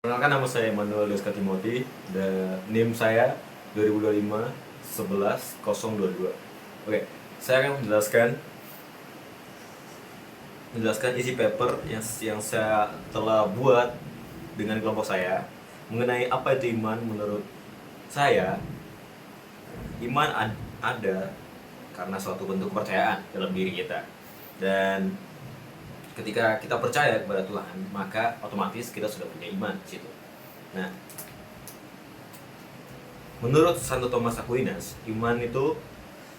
Perkenalkan, nama saya Emmanuel Deska Timothy, dan NIM saya 2025 11 022. Oke, saya akan menjelaskan isi paper yang saya telah buat dengan kelompok saya mengenai apa itu iman. Menurut saya, iman ada karena suatu bentuk kepercayaan dalam diri kita, dan ketika kita percaya kepada Tuhan, maka otomatis kita sudah punya iman di situ. Nah, menurut Santo Thomas Aquinas, iman itu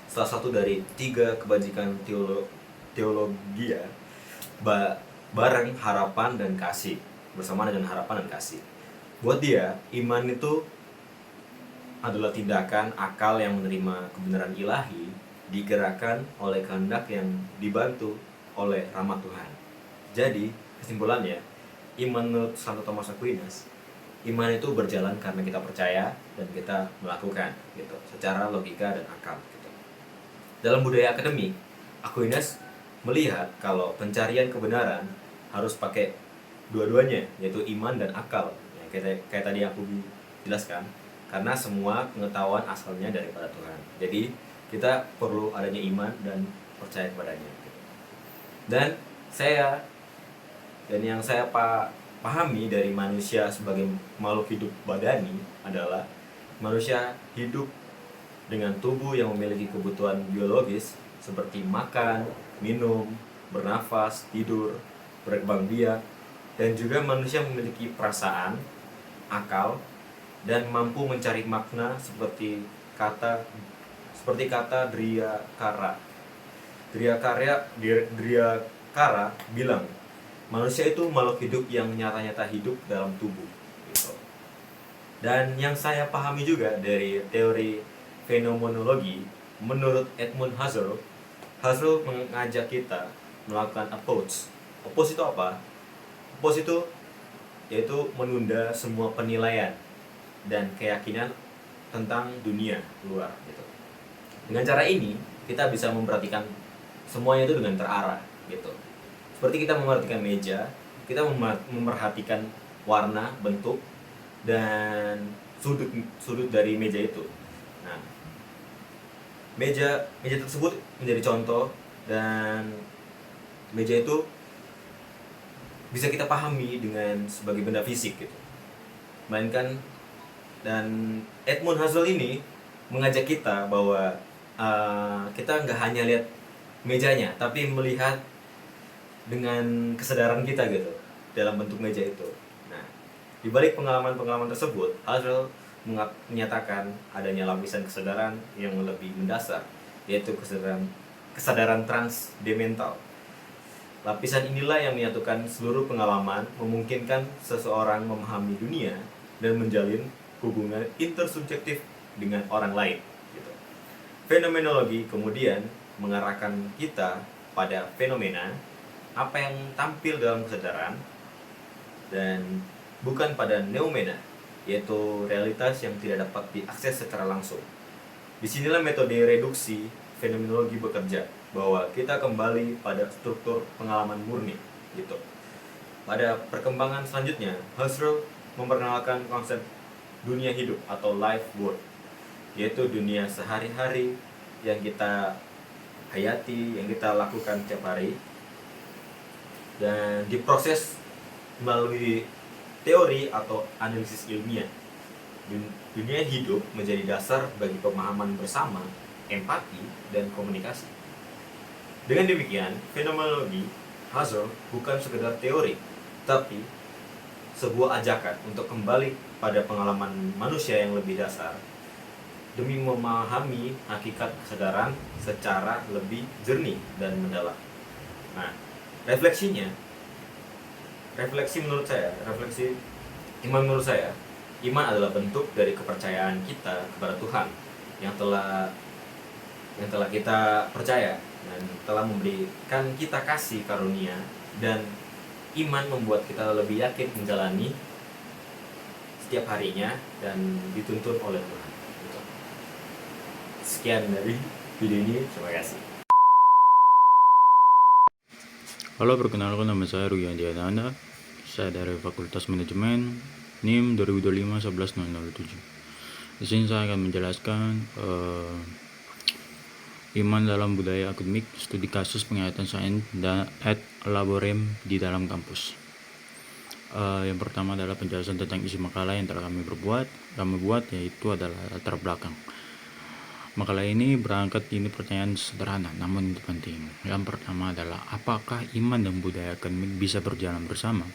salah satu dari 3 kebajikan teologia bareng harapan dan kasih, bersama dengan harapan dan kasih. Buat dia, iman itu adalah tindakan akal yang menerima kebenaran ilahi, digerakkan oleh kehendak yang dibantu oleh rahmat Tuhan. Jadi, kesimpulannya, iman menurut Santo Thomas Aquinas, iman itu berjalan karena kita percaya dan kita melakukan gitu, secara logika dan akal gitu. Dalam budaya akademik, Aquinas melihat kalau pencarian kebenaran harus pakai dua-duanya, yaitu iman dan akal. Ya, kayak tadi aku jelaskan, karena semua pengetahuan asalnya daripada Tuhan. Jadi kita perlu adanya iman dan percaya kepadanya gitu. Dan yang saya pahami dari manusia sebagai makhluk hidup badani adalah manusia hidup dengan tubuh yang memiliki kebutuhan biologis seperti makan, minum, bernafas, tidur, berkembang biak, dan juga manusia memiliki perasaan, akal, dan mampu mencari makna seperti kata Dria Kara. Dria Kara bilang, manusia itu makhluk hidup yang nyata-nyata hidup dalam tubuh gitu. Dan yang saya pahami juga dari teori fenomenologi, menurut Edmund Husserl mengajak kita melakukan approach. Approach itu apa? Approach itu yaitu menunda semua penilaian dan keyakinan tentang dunia luar gitu. Dengan cara ini kita bisa memperhatikan semuanya itu dengan terarah gitu. Seperti kita memperhatikan meja, kita memperhatikan warna, bentuk, dan sudut dari meja itu. Nah, meja tersebut menjadi contoh, dan meja itu bisa kita pahami dengan sebagai benda fisik gitu. Melainkan, dan Edmund Husserl ini mengajak kita bahwa kita nggak hanya lihat mejanya, tapi melihat dengan kesadaran kita gitu dalam bentuk meja itu. Nah, di balik pengalaman-pengalaman tersebut, Husserl menyatakan adanya lapisan kesadaran yang lebih mendasar, yaitu kesadaran transdemental. Lapisan inilah yang menyatukan seluruh pengalaman, memungkinkan seseorang memahami dunia dan menjalin hubungan intersubjektif dengan orang lain gitu. Fenomenologi kemudian mengarahkan kita pada fenomena, apa yang tampil dalam kesadaran, dan bukan pada noumena, yaitu realitas yang tidak dapat diakses secara langsung. Disinilah metode reduksi fenomenologi bekerja, bahwa kita kembali pada struktur pengalaman murni gitu. Pada perkembangan selanjutnya, Husserl memperkenalkan konsep dunia hidup atau life world, yaitu dunia sehari-hari yang kita hayati, yang kita lakukan setiap hari, dan diproses melalui teori atau analisis ilmiah. Dunia hidup menjadi dasar bagi pemahaman bersama, empati, dan komunikasi. Dengan demikian, fenomenologi Husserl bukan sekedar teori, tapi sebuah ajakan untuk kembali pada pengalaman manusia yang lebih dasar demi memahami hakikat kesadaran secara lebih jernih dan mendalam. Nah, refleksi iman menurut saya, iman adalah bentuk dari kepercayaan kita kepada Tuhan yang telah kita percaya dan telah memberikan kita kasih karunia, dan iman membuat kita lebih yakin menjalani setiap harinya dan dituntun oleh Tuhan. Sekian dari video ini, terima kasih. Halo, perkenalkan nama saya Ruyan Diananda. Saya dari Fakultas Manajemen NIM 2025-11-007. Di sini saya akan menjelaskan iman dalam budaya akademik, studi kasus penglihatan sains dan ad laborem di dalam kampus. Yang pertama adalah penjelasan tentang isi makalah yang telah kami buat, yaitu adalah latar belakang. Makalah ini pertanyaan sederhana namun penting. Yang pertama adalah apakah iman dan budaya akademik bisa berjalan bersama?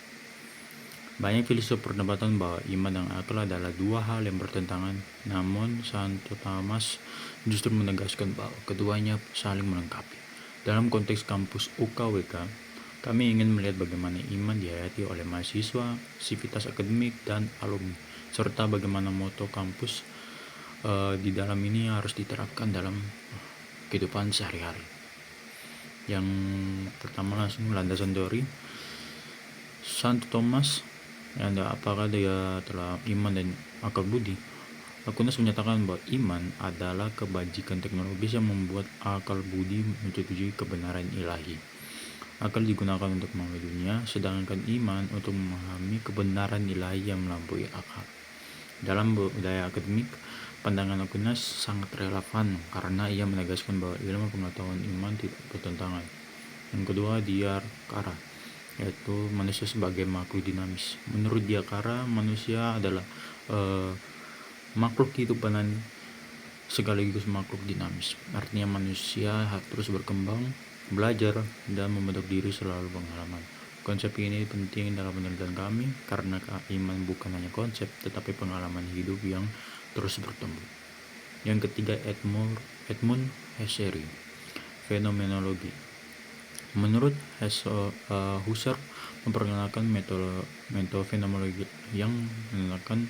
Banyak filsuf perdebatan bahwa iman dan akal adalah dua hal yang bertentangan, namun Santo Thomas justru menegaskan bahwa keduanya saling melengkapi. Dalam konteks kampus UKWK, kami ingin melihat bagaimana iman dihayati oleh mahasiswa, sivitas akademik, dan alumni, serta bagaimana moto kampus di dalam ini harus diterapkan dalam kehidupan sehari-hari. Yang pertama langsung landasan teori Santo Thomas, apakah dia telah iman dan akal budi. Aquinas menyatakan bahwa iman adalah kebajikan teknologis yang membuat akal budi menyetujui kebenaran ilahi. Akal digunakan untuk memahami dunia, sedangkan iman untuk memahami kebenaran ilahi yang melampaui akal. Dalam budaya akademik, pandangan Aquinas sangat relevan karena ia menegaskan bahwa ilmu pengetahuan iman tidak bertentangan. Yang kedua, Diyakara, yaitu manusia sebagai makhluk dinamis. Menurut Diyakara, manusia adalah makhluk kehidupan sekaligus makhluk dinamis. Artinya manusia harus terus berkembang, belajar, dan membentuk diri selalu pengalaman. Konsep ini penting dalam penelitian kami karena iman bukan hanya konsep tetapi pengalaman hidup yang terus bertumbuh. Yang ketiga, Edmund Husserl, fenomenologi. Menurut Husserl memperkenalkan metode fenomenologi yang mengenalkan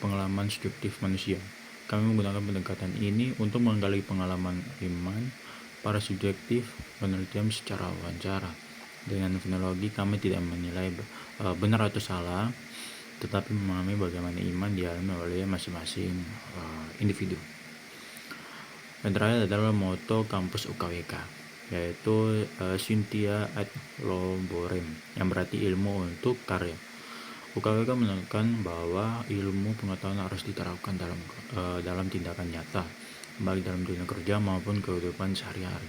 pengalaman subjektif manusia. Kami menggunakan pendekatan ini untuk menggali pengalaman iman para subjektif penelitian secara wawancara. Dengan fenomenologi kami tidak menilai benar atau salah, tetapi memahami bagaimana iman dialami oleh masing-masing individu. Yang terakhir adalah moto kampus UKWK, yaitu Cynthia ad laborem, yang berarti ilmu untuk karya. UKWK menekankan bahwa ilmu pengetahuan harus diterapkan dalam tindakan nyata, baik dalam dunia kerja maupun kehidupan sehari-hari.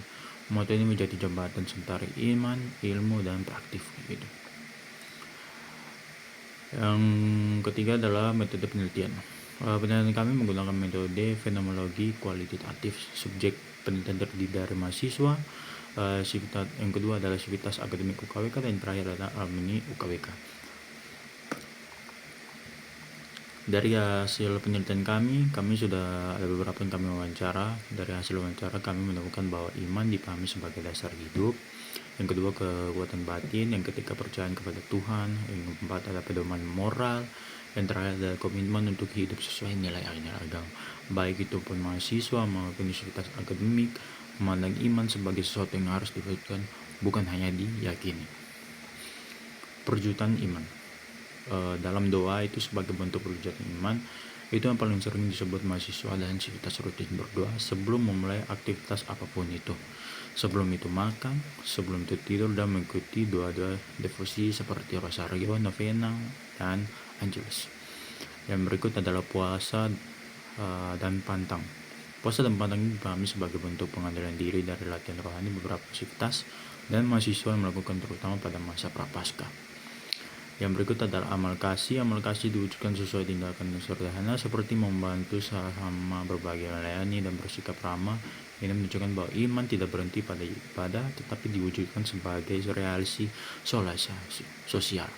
Moto ini menjadi jembatan sementara iman, ilmu, dan praktik gitu. Yang ketiga adalah metode penelitian. Penelitian kami menggunakan metode fenomenologi kualitatif. Subjek penelitian terdiri dari mahasiswa. Yang kedua adalah sivitas akademik UKWK, dan yang terakhir adalah alumni UKWK. Dari hasil penelitian kami sudah ada beberapa yang kami wawancara. Dari hasil wawancara kami menemukan bahwa iman dipahami sebagai dasar hidup. Yang kedua, kekuatan batin. Yang ketiga, percayaan kepada Tuhan. Yang keempat adalah pedoman moral. Yang terakhir adalah komitmen untuk hidup sesuai nilai-nilai agama. Baik itu pun mahasiswa maupun universitas akademik memandang iman sebagai sesuatu yang harus diwujudkan, bukan hanya diyakini. Perwujudan iman dalam doa itu sebagai bentuk perwujudan iman, itu yang paling sering disebut mahasiswa dan sivitas rutin berdoa sebelum memulai aktivitas apapun itu. Sebelum itu makan, sebelum itu tidur, dan mengikuti doa-doa devosi seperti rosario, novena, dan angelus. Yang berikut adalah puasa dan pantang. Puasa dan pantang ini dipahami sebagai bentuk pengandalan diri dari latihan rohani beberapa sivitas dan mahasiswa yang melakukan terutama pada masa prapaskah. Yang berikut adalah amal kasih. Amal kasih diwujudkan sesuai tindakan yang sederhana seperti membantu sama berbagai melayani dan bersikap ramah. Ini menunjukkan bahwa iman tidak berhenti pada ibadah, tetapi diwujudkan sebagai realisasi sosial.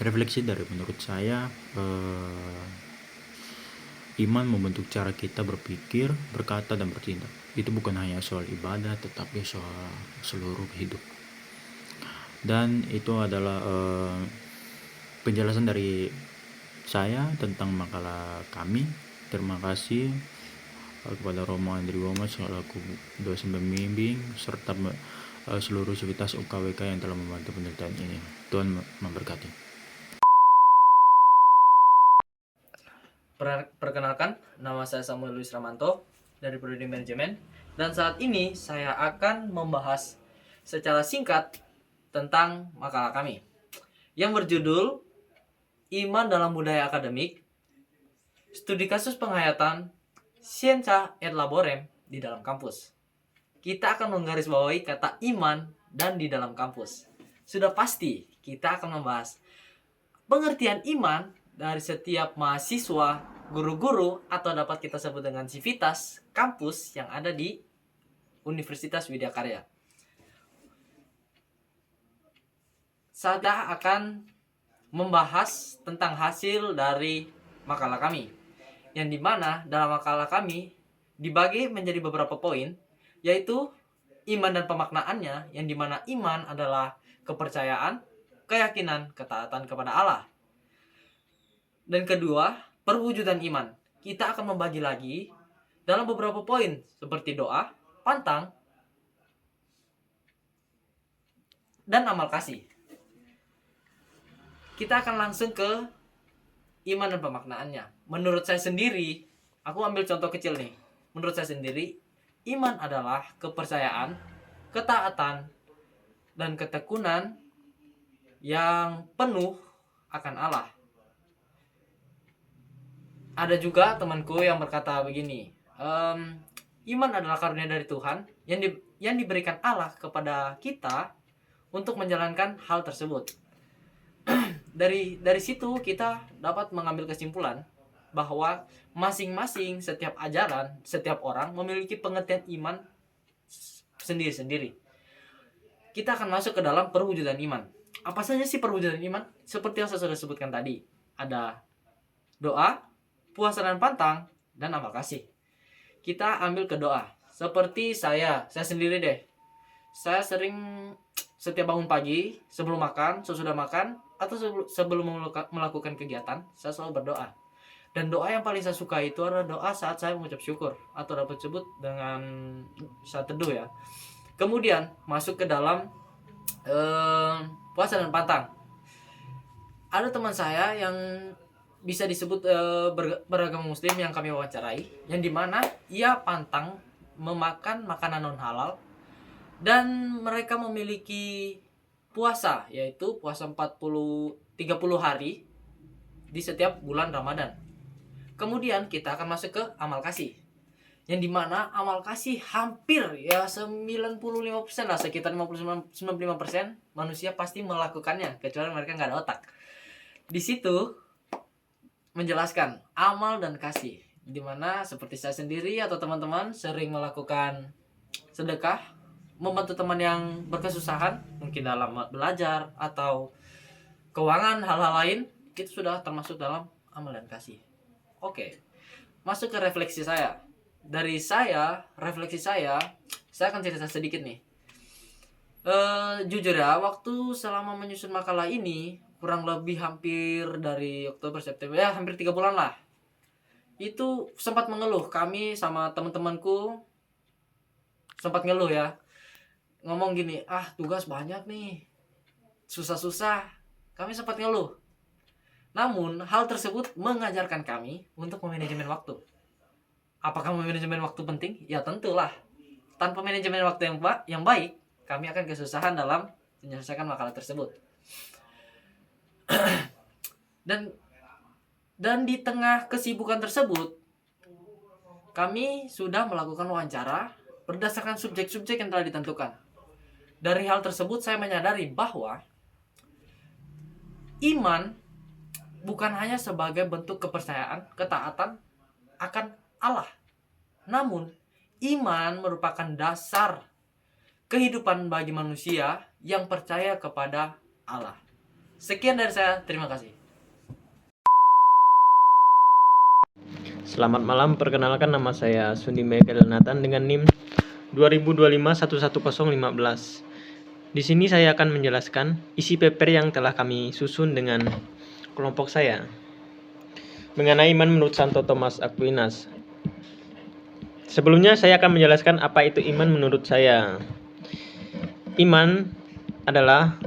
Refleksi dari menurut saya, iman membentuk cara kita berpikir, berkata, dan bertindak. Itu bukan hanya soal ibadah, tetapi soal seluruh hidup. Dan itu adalah penjelasan dari saya tentang makalah kami. Terima kasih kepada Romo Andri Woma selaku dosen pembimbing serta seluruh sivitas UKWK yang telah membantu penelitian ini. Tuhan memberkati. Perkenalkan, nama saya Samuel Luis Ramanto dari Prodi Manajemen, dan saat ini saya akan membahas secara singkat tentang makalah kami, yang berjudul Iman dalam Budaya Akademik, Studi Kasus Penghayatan Scientia et Laborem di dalam kampus. Kita akan menggarisbawahi kata iman dan di dalam kampus. Sudah pasti kita akan membahas pengertian iman dari setiap mahasiswa, guru-guru, atau dapat kita sebut dengan sivitas kampus yang ada di Universitas Widya Karya. Saya akan membahas tentang hasil dari makalah kami, yang dimana dalam makalah kami dibagi menjadi beberapa poin, yaitu iman dan pemaknaannya, yang dimana iman adalah kepercayaan, keyakinan, ketaatan kepada Allah. Dan kedua, perwujudan iman. Kita akan membagi lagi dalam beberapa poin seperti doa, pantang, dan amal kasih. Kita akan langsung ke iman dan pemaknaannya. Menurut saya sendiri, aku ambil contoh kecil nih. Menurut saya sendiri, iman adalah kepercayaan, ketaatan, dan ketekunan yang penuh akan Allah. Ada juga temanku yang berkata begini, iman adalah karunia dari Tuhan yang diberikan Allah kepada kita untuk menjalankan hal tersebut. Dari situ kita dapat mengambil kesimpulan bahwa masing-masing setiap ajaran, setiap orang memiliki pengertian iman sendiri-sendiri. Kita akan masuk ke dalam perwujudan iman. Apa saja sih perwujudan iman? Seperti yang saya sudah sebutkan tadi, ada doa, puasa dan pantang, dan amal kasih. Kita ambil ke doa. Seperti saya sendiri deh. Saya sering setiap bangun pagi, sebelum makan, sesudah makan, atau sebelum melakukan kegiatan, saya selalu berdoa. Dan doa yang paling saya suka itu adalah doa saat saya mengucap syukur, atau dapat sebut dengan saat teduh ya. Kemudian masuk ke dalam puasa dan pantang. Ada teman saya yang bisa disebut beragama muslim yang kami wawancarai, yang dimana ia pantang memakan makanan non halal, dan mereka memiliki puasa, yaitu puasa 30 hari di setiap bulan Ramadan. Kemudian kita akan masuk ke amal kasih, yang dimana amal kasih hampir ya 95% lah, sekitar 95% manusia pasti melakukannya, kecuali mereka nggak ada otak. Di situ menjelaskan amal dan kasih, dimana seperti saya sendiri atau teman-teman sering melakukan sedekah, membantu teman yang berkesusahan, mungkin dalam belajar atau keuangan, hal-hal lain, itu sudah termasuk dalam amal dan kasih. Oke, masuk ke refleksi saya. Dari refleksi saya akan cerita sedikit nih. Jujur ya, waktu selama menyusun makalah ini, kurang lebih hampir dari Oktober, September, ya hampir 3 bulan lah. Itu sempat mengeluh, kami sama teman-temanku sempat ngeluh ya. Ngomong gini, tugas banyak nih, susah-susah. Kami sempat ngeluh. Namun hal tersebut mengajarkan kami untuk memanajemen waktu. Apakah manajemen waktu penting? Ya tentulah. Tanpa manajemen waktu yang baik, kami akan kesusahan dalam menyelesaikan makalah tersebut. Dan di tengah kesibukan tersebut, kami sudah melakukan wawancara berdasarkan subjek-subjek yang telah ditentukan. Dari hal tersebut saya menyadari bahwa iman bukan hanya sebagai bentuk kepercayaan, ketaatan akan Allah. Namun, iman merupakan dasar kehidupan bagi manusia yang percaya kepada Allah. Sekian dari saya, terima kasih. Selamat malam, perkenalkan nama saya Sundi Michael Nathan dengan NIM 2025-11015. Di sini saya akan menjelaskan isi paper yang telah kami susun dengan kelompok saya mengenai iman menurut Santo Thomas Aquinas. Sebelumnya saya akan menjelaskan apa itu iman menurut saya. Iman adalah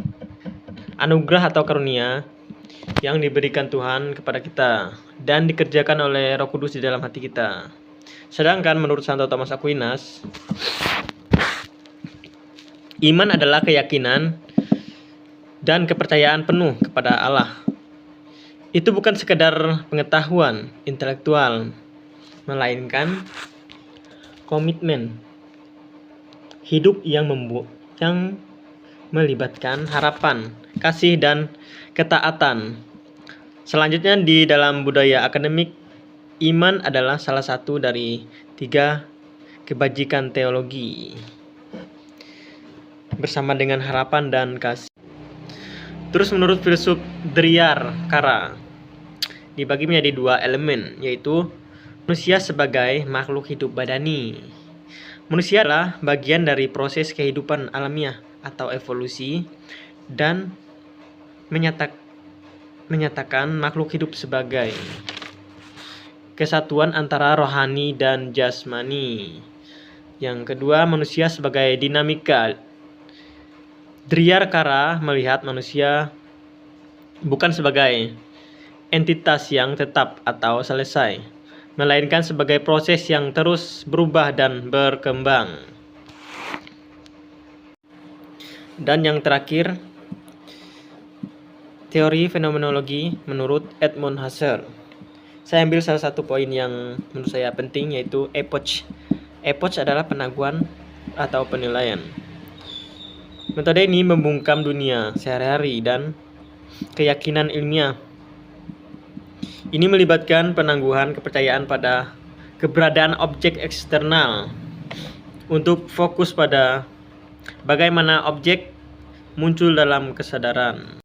anugerah atau karunia yang diberikan Tuhan kepada kita dan dikerjakan oleh Roh Kudus di dalam hati kita. Sedangkan menurut Santo Thomas Aquinas, iman adalah keyakinan dan kepercayaan penuh kepada Allah. Itu bukan sekedar pengetahuan intelektual, melainkan komitmen hidup yang melibatkan harapan, kasih, dan ketaatan. Selanjutnya, di dalam budaya akademik, iman adalah salah satu dari 3 kebajikan teologi, bersama dengan harapan dan kasih. Terus menurut filsuf Dryar-Kara, dibagi menjadi 2 elemen, yaitu manusia sebagai makhluk hidup badani. Manusia adalah bagian dari proses kehidupan alamiah atau evolusi, dan menyatakan makhluk hidup sebagai kesatuan antara rohani dan jasmani. Yang kedua, manusia sebagai dinamika. Dryar-Kara melihat manusia bukan sebagai entitas yang tetap atau selesai, melainkan sebagai proses yang terus berubah dan berkembang. Dan yang terakhir, teori fenomenologi menurut Edmund Husserl. Saya ambil salah satu poin yang menurut saya penting, yaitu epoch. Epoch adalah penaguhan atau penilaian. Metode ini membungkam dunia sehari-hari dan keyakinan ilmiah. Ini melibatkan penangguhan kepercayaan pada keberadaan objek eksternal untuk fokus pada bagaimana objek muncul dalam kesadaran.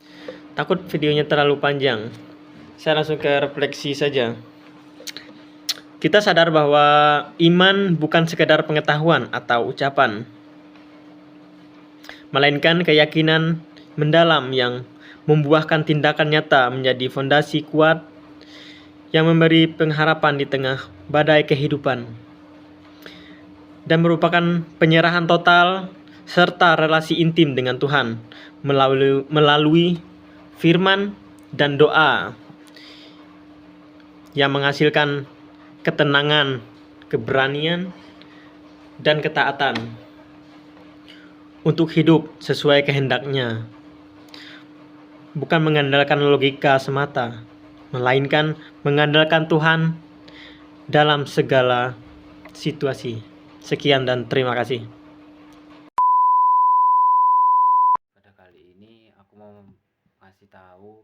Takut videonya terlalu panjang, saya langsung ke refleksi saja. Kita sadar bahwa iman bukan sekadar pengetahuan atau ucapan, melainkan keyakinan mendalam yang membuahkan tindakan nyata, menjadi fondasi kuat yang memberi pengharapan di tengah badai kehidupan, dan merupakan penyerahan total serta relasi intim dengan Tuhan melalui firman dan doa yang menghasilkan ketenangan, keberanian, dan ketaatan untuk hidup sesuai kehendaknya, bukan mengandalkan logika semata, melainkan mengandalkan Tuhan dalam segala situasi. Sekian dan terima kasih. Pada kali ini aku mau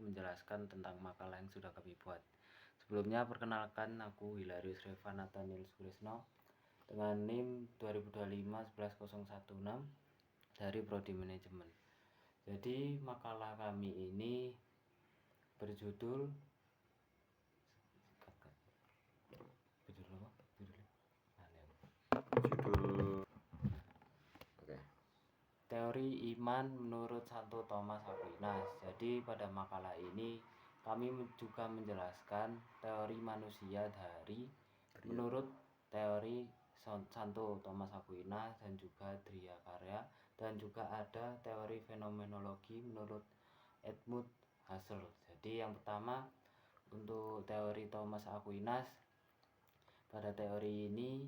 menjelaskan tentang makalah yang sudah kami buat. Sebelumnya perkenalkan, aku Hilarius Reva Nathaniel Suresno dengan NIM 2025-11016 dari Prodi Manajemen. Jadi makalah kami ini berjudul Teori Iman menurut Santo Thomas Aquinas. Jadi pada makalah ini kami juga menjelaskan teori manusia menurut teori Santo Thomas Aquinas dan juga Dryar-Kara, dan juga ada teori fenomenologi menurut Edmund Husserl. Jadi yang pertama untuk teori Thomas Aquinas, pada teori ini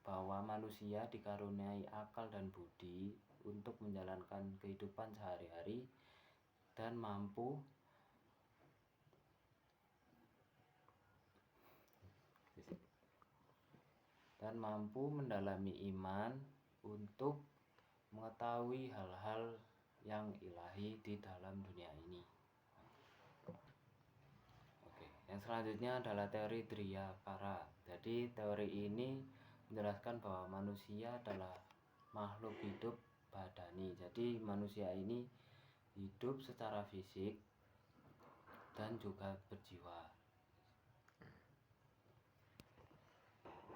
bahwa manusia dikaruniai akal dan budi untuk menjalankan kehidupan sehari-hari dan mampu mendalami iman untuk mengetahui hal-hal yang ilahi di dalam dunia ini. Yang selanjutnya adalah teori Dryar-Kara. Jadi teori ini menjelaskan bahwa manusia adalah makhluk hidup badani. Jadi manusia ini hidup secara fisik dan juga berjiwa.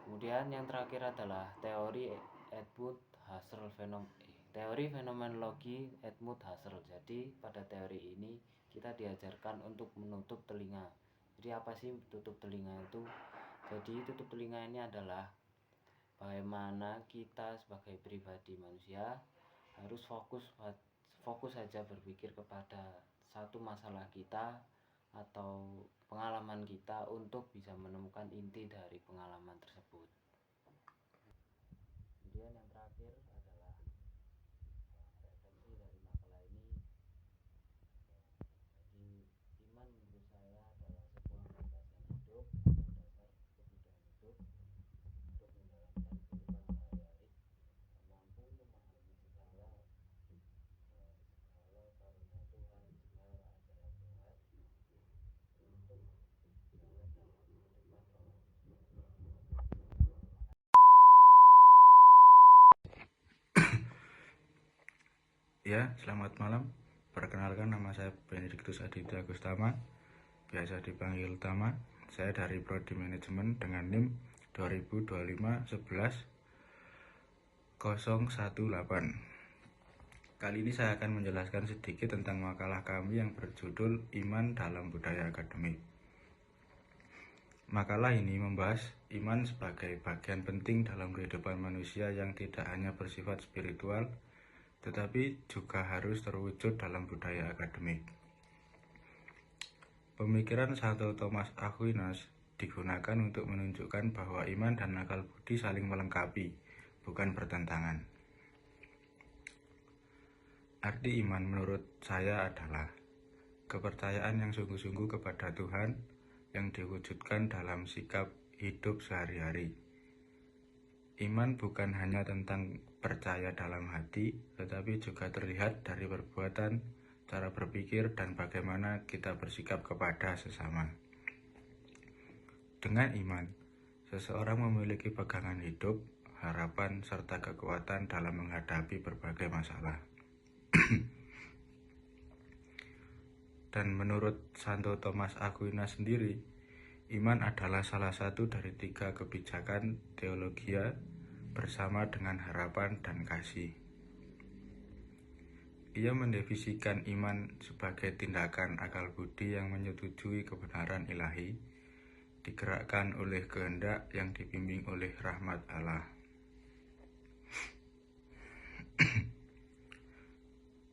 Kemudian yang terakhir adalah teori Edmund Husserl, teori fenomenologi Edmund Husserl. Jadi pada teori ini kita diajarkan untuk menutup telinga. Jadi apa sih tutup telinga itu? Jadi tutup telinga ini adalah bagaimana kita sebagai pribadi manusia harus fokus saja berpikir kepada satu masalah kita atau pengalaman kita untuk bisa menemukan inti dari pengalaman tersebut. Kemudian yang terakhir adalah refleksi dari makalah ini. Ya, selamat malam. Perkenalkan, nama saya Benediktus Aditya Gustama, biasa dipanggil Tama. Saya dari Prodi Manajemen dengan NIM 2025-11-018. Kali ini saya akan menjelaskan sedikit tentang makalah kami yang berjudul Iman dalam Budaya Akademik. Makalah ini membahas iman sebagai bagian penting dalam kehidupan manusia yang tidak hanya bersifat spiritual, tetapi juga harus terwujud dalam budaya akademik. Pemikiran Santo Thomas Aquinas digunakan untuk menunjukkan bahwa iman dan akal budi saling melengkapi, bukan bertentangan. Arti iman menurut saya adalah kepercayaan yang sungguh-sungguh kepada Tuhan yang diwujudkan dalam sikap hidup sehari-hari. Iman bukan hanya tentang percaya dalam hati, tetapi juga terlihat dari perbuatan, cara berpikir, dan bagaimana kita bersikap kepada sesama. Dengan iman, seseorang memiliki pegangan hidup, harapan, serta kekuatan dalam menghadapi berbagai masalah. Dan menurut Santo Thomas Aquinas sendiri, iman adalah salah satu dari 3 kebijakan teologia bersama dengan harapan dan kasih. Ia mendefinisikan iman sebagai tindakan akal budi yang menyetujui kebenaran ilahi, digerakkan oleh kehendak yang dibimbing oleh rahmat Allah.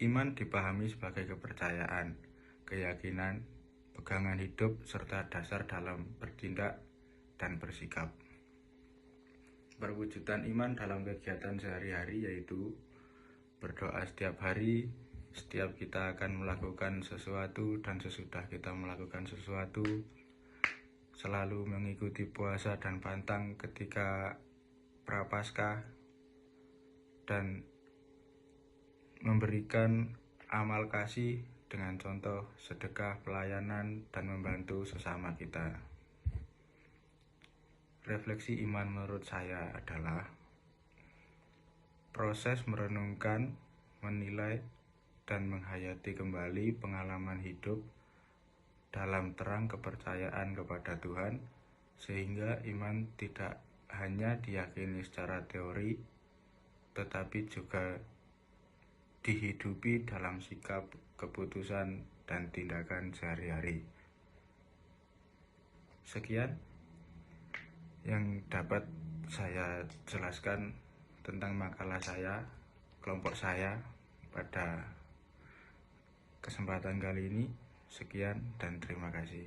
Iman dipahami sebagai kepercayaan, keyakinan, pegangan hidup, serta dasar dalam bertindak dan bersikap. Perwujudan iman dalam kegiatan sehari-hari yaitu berdoa setiap hari, setiap kita akan melakukan sesuatu dan sesudah kita melakukan sesuatu, selalu mengikuti puasa dan pantang ketika prapaskah, dan memberikan amal kasih dengan contoh sedekah, pelayanan, dan membantu sesama kita. Refleksi iman menurut saya adalah proses merenungkan, menilai, dan menghayati kembali pengalaman hidup dalam terang kepercayaan kepada Tuhan, sehingga iman tidak hanya diyakini secara teori, tetapi juga dihidupi dalam sikap, keputusan, dan tindakan sehari-hari. Sekian yang dapat saya jelaskan tentang makalah saya, kelompok saya pada kesempatan kali ini. Sekian dan terima kasih.